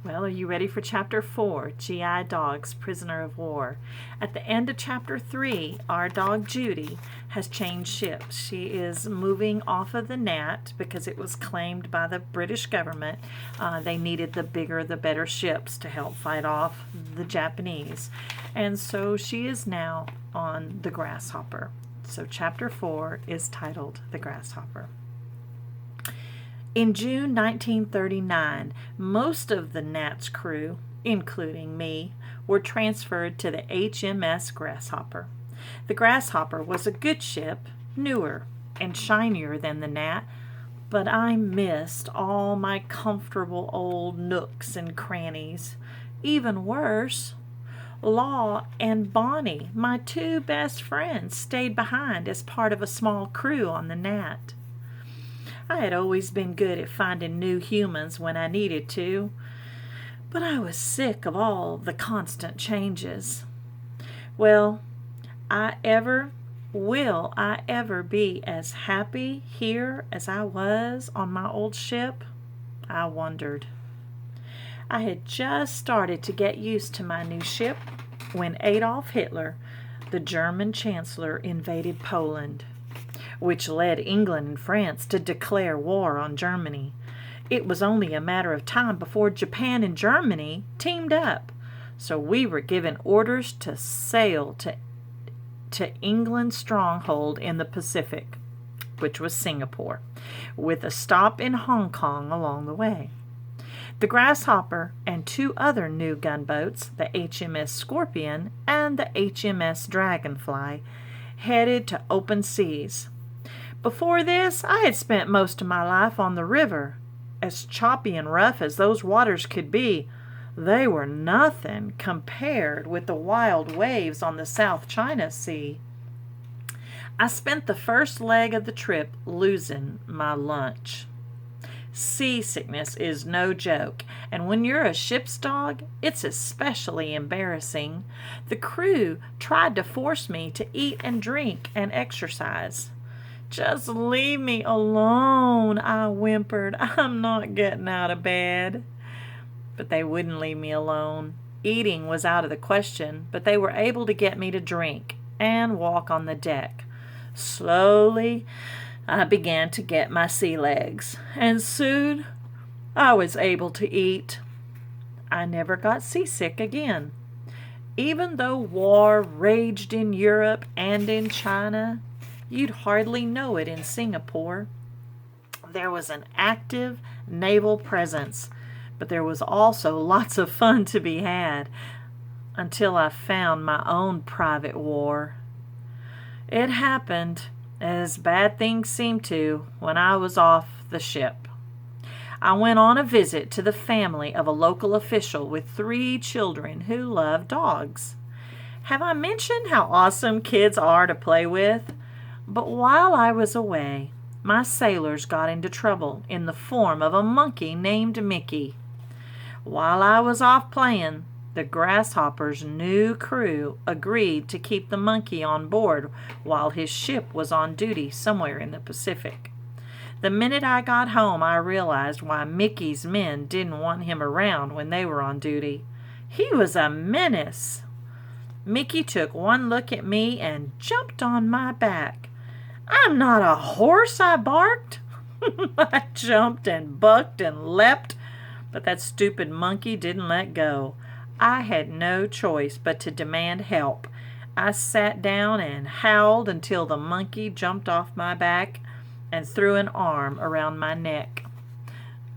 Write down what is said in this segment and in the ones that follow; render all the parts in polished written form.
Well, are you ready for Chapter 4, G.I. Dog's Prisoner of War? At the end of Chapter 3, our dog Judy has changed ships. She is moving off of the Gnat because it was claimed by the British government. They needed the bigger, the better ships to help fight off the Japanese. And so she is now on the Grasshopper. So Chapter 4 is titled The Grasshopper. In June 1939, most of the Gnat's crew, including me, were transferred to the HMS Grasshopper. The Grasshopper was a good ship, newer and shinier than the Gnat, but I missed all my comfortable old nooks and crannies. Even worse, Law and Bonnie, my two best friends, stayed behind as part of a small crew on the Gnat. I had always been good at finding new humans when I needed to, but I was sick of all the constant changes. Will I ever be as happy here as I was on my old ship? I wondered. I had just started to get used to my new ship when Adolf Hitler, the German Chancellor, invaded Poland, which led England and France to declare war on Germany. It was only a matter of time before Japan and Germany teamed up, so we were given orders to sail to England's stronghold in the Pacific, which was Singapore, with a stop in Hong Kong along the way. The Grasshopper and two other new gunboats, the HMS Scorpion and the HMS Dragonfly, headed to open seas. Before this, I had spent most of my life on the river. As choppy and rough as those waters could be, they were nothing compared with the wild waves on the South China Sea. I spent the first leg of the trip losing my lunch. Seasickness is no joke, and when you're a ship's dog, it's especially embarrassing. The crew tried to force me to eat and drink and exercise. "Just leave me alone," I whimpered. "I'm not getting out of bed." But they wouldn't leave me alone. Eating was out of the question, but they were able to get me to drink and walk on the deck. Slowly, I began to get my sea legs, and soon I was able to eat. I never got seasick again. Even though war raged in Europe and in China, you'd hardly know it in Singapore. There was an active naval presence, but there was also lots of fun to be had until I found my own private war. It happened, as bad things seem to, when I was off the ship. I went on a visit to the family of a local official with 3 children who love dogs. Have I mentioned how awesome kids are to play with? But while I was away, my sailors got into trouble in the form of a monkey named Mickey. While I was off playing, the Grasshopper's new crew agreed to keep the monkey on board while his ship was on duty somewhere in the Pacific. The minute I got home, I realized why Mickey's men didn't want him around when they were on duty. He was a menace. Mickey took one look at me and jumped on my back. "I'm not a horse," I barked. I jumped and bucked and leapt, but that stupid monkey didn't let go. I had no choice but to demand help. I sat down and howled until the monkey jumped off my back and threw an arm around my neck.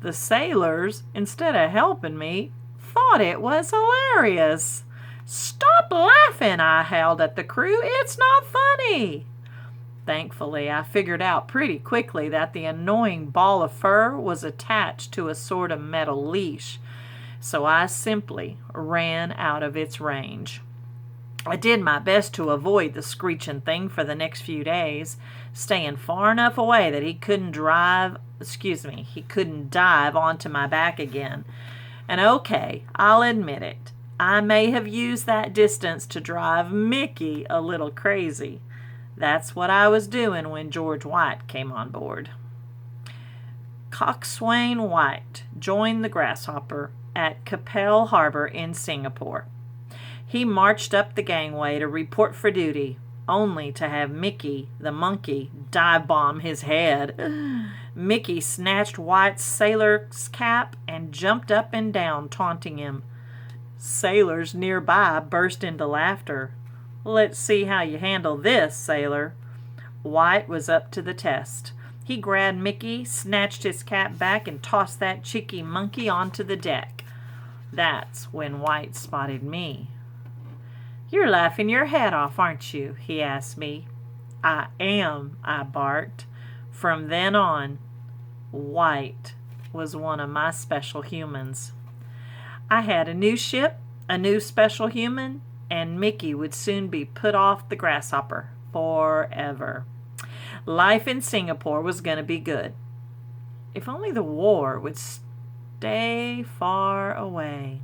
The sailors, instead of helping me, thought it was hilarious. "Stop laughing," I howled at the crew. "It's not funny." Thankfully, I figured out pretty quickly that the annoying ball of fur was attached to a sort of metal leash, so I simply ran out of its range. I did my best to avoid the screeching thing for the next few days, staying far enough away that he couldn't dive onto my back again. And okay, I'll admit it, I may have used that distance to drive Mickey a little crazy. That's what I was doing when George White came on board. Coxswain White joined the Grasshopper at Capel Harbor in Singapore. He marched up the gangway to report for duty, only to have Mickey, the monkey, dive bomb his head. Mickey snatched White's sailor's cap and jumped up and down, taunting him. Sailors nearby burst into laughter. "Let's see how you handle this, sailor." White was up to the test. He grabbed Mickey, snatched his cap back, and tossed that cheeky monkey onto the deck. That's when White spotted me. "You're laughing your head off, aren't you?" he asked me. "I am," I barked. From then on, White was one of my special humans. I had a new ship, a new special human, and Mickey would soon be put off the Grasshopper forever. Life in Singapore was going to be good. If only the war would stay far away.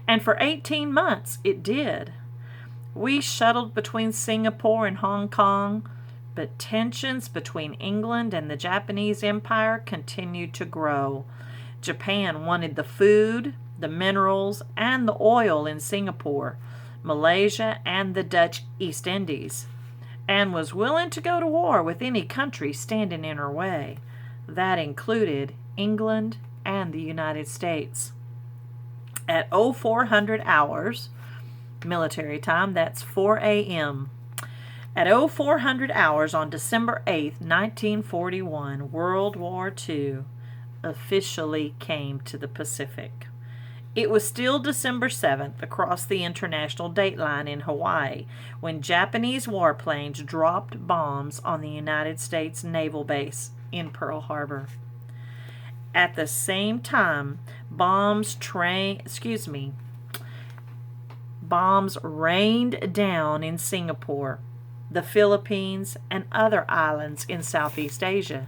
And for 18 months it did. We shuttled between Singapore and Hong Kong, but tensions between England and the Japanese Empire continued to grow. Japan wanted the food, the minerals, and the oil in Singapore, Malaysia, and the Dutch East Indies, and was willing to go to war with any country standing in her way. That included England and the United States. At 0400 hours, military time, that's 4 a.m., at 0400 hours on December 8th, 1941, World War II officially came to the Pacific. It was still December 7th across the international dateline in Hawaii when Japanese warplanes dropped bombs on the United States Naval Base in Pearl Harbor. At the same time, bombs rained down in Singapore, the Philippines, and other islands in Southeast Asia.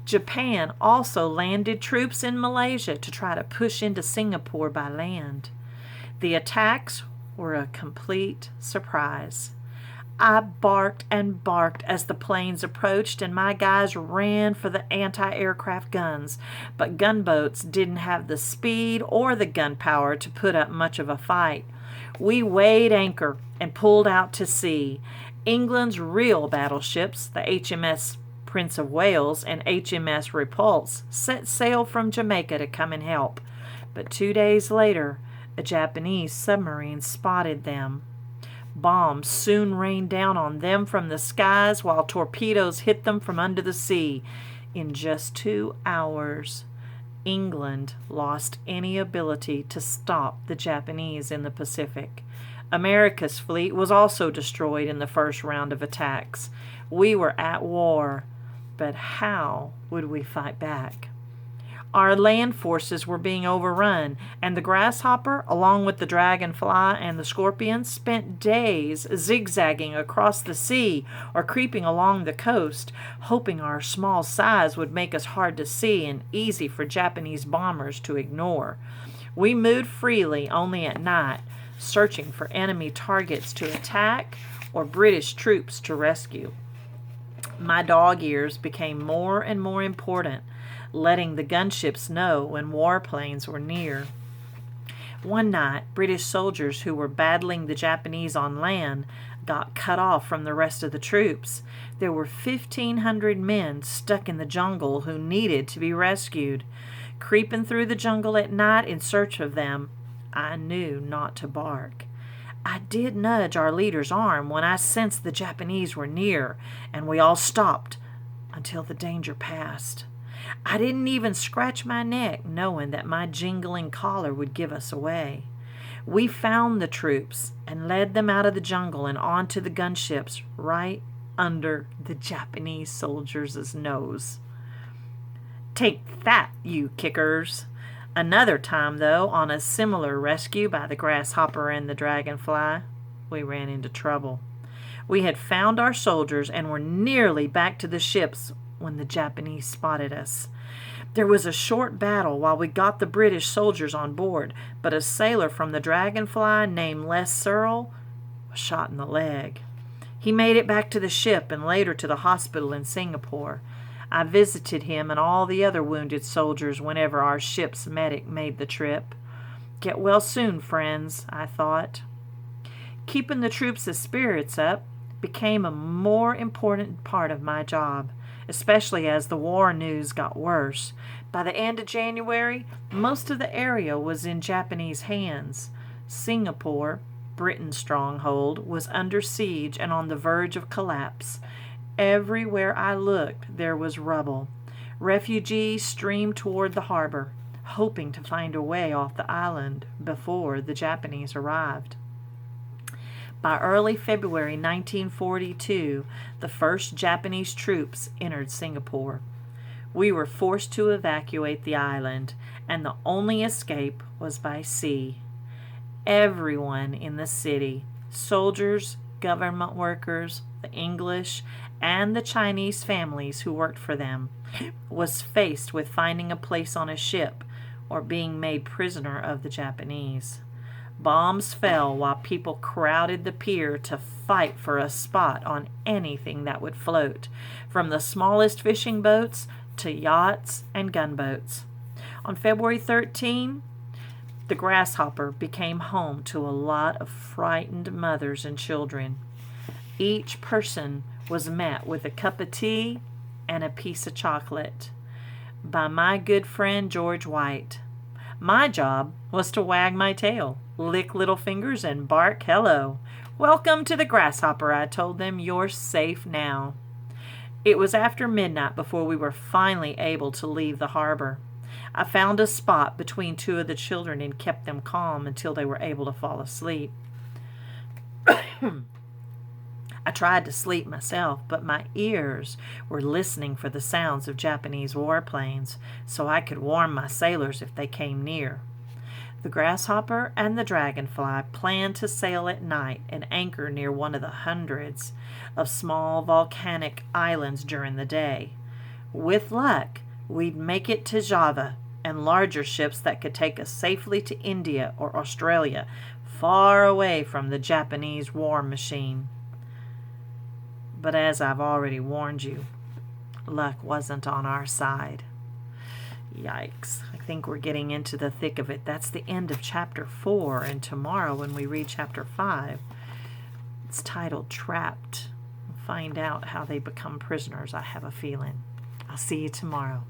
Japan also landed troops in Malaysia to try to push into Singapore by land. The attacks were a complete surprise. I barked and barked as the planes approached, and my guys ran for the anti-aircraft guns, but gunboats didn't have the speed or the gunpowder to put up much of a fight. We weighed anchor and pulled out to sea. England's real battleships, the HMS Prince of Wales and HMS Repulse, set sail from Jamaica to come and help. But 2 days later, a Japanese submarine spotted them. Bombs soon rained down on them from the skies while torpedoes hit them from under the sea. In just 2 hours, England lost any ability to stop the Japanese in the Pacific. America's fleet was also destroyed in the first round of attacks. We were at war, but how would we fight back? Our land forces were being overrun, and the Grasshopper, along with the Dragonfly and the Scorpion, spent days zigzagging across the sea or creeping along the coast, hoping our small size would make us hard to see and easy for Japanese bombers to ignore. We moved freely only at night, searching for enemy targets to attack or British troops to rescue. My dog ears became more and more important, letting the gunships know when warplanes were near. One night, British soldiers who were battling the Japanese on land got cut off from the rest of the troops. There were 1,500 men stuck in the jungle who needed to be rescued. Creeping through the jungle at night in search of them, I knew not to bark. I did nudge our leader's arm when I sensed the Japanese were near, and we all stopped until the danger passed. I didn't even scratch my neck, knowing that my jingling collar would give us away. We found the troops and led them out of the jungle and onto the gunships right under the Japanese soldiers' nose. Take that, you kickers! Another time, though, on a similar rescue by the Grasshopper and the Dragonfly, we ran into trouble. We had found our soldiers and were nearly back to the ships when the Japanese spotted us. There was a short battle while we got the British soldiers on board, but a sailor from the Dragonfly named Les Searle was shot in the leg. He made it back to the ship and later to the hospital in Singapore. I visited him and all the other wounded soldiers whenever our ship's medic made the trip. Get well soon, friends, I thought. Keeping the troops' spirits up became a more important part of my job, especially as the war news got worse. By the end of January, most of the area was in Japanese hands. Singapore, Britain's stronghold, was under siege and on the verge of collapse. Everywhere I looked, there was rubble. Refugees streamed toward the harbor, hoping to find a way off the island before the Japanese arrived. By early February 1942, the first Japanese troops entered Singapore. We were forced to evacuate the island, and the only escape was by sea. Everyone in the city, soldiers, government workers, the English, and the Chinese families who worked for them, was faced with finding a place on a ship or being made prisoner of the Japanese. Bombs fell while people crowded the pier to fight for a spot on anything that would float, from the smallest fishing boats to yachts and gunboats. On February 13, the Grasshopper became home to a lot of frightened mothers and children. Each person was met with a cup of tea and a piece of chocolate by my good friend George White. My job was to wag my tail, lick little fingers, and bark hello. Welcome to the Grasshopper, I told them. You're safe now. It was after midnight before we were finally able to leave the harbor. I found a spot between two of the children and kept them calm until they were able to fall asleep. I tried to sleep myself, but my ears were listening for the sounds of Japanese warplanes, so I could warn my sailors if they came near. The Grasshopper and the Dragonfly planned to sail at night and anchor near one of the hundreds of small volcanic islands during the day. With luck, we'd make it to Java and larger ships that could take us safely to India or Australia, far away from the Japanese war machine. But as I've already warned you, luck wasn't on our side. Yikes. I think we're getting into the thick of it. That's the end of chapter 4, and tomorrow when we read chapter 5, it's titled Trapped. We'll find out how they become prisoners, I have a feeling. I'll see you tomorrow.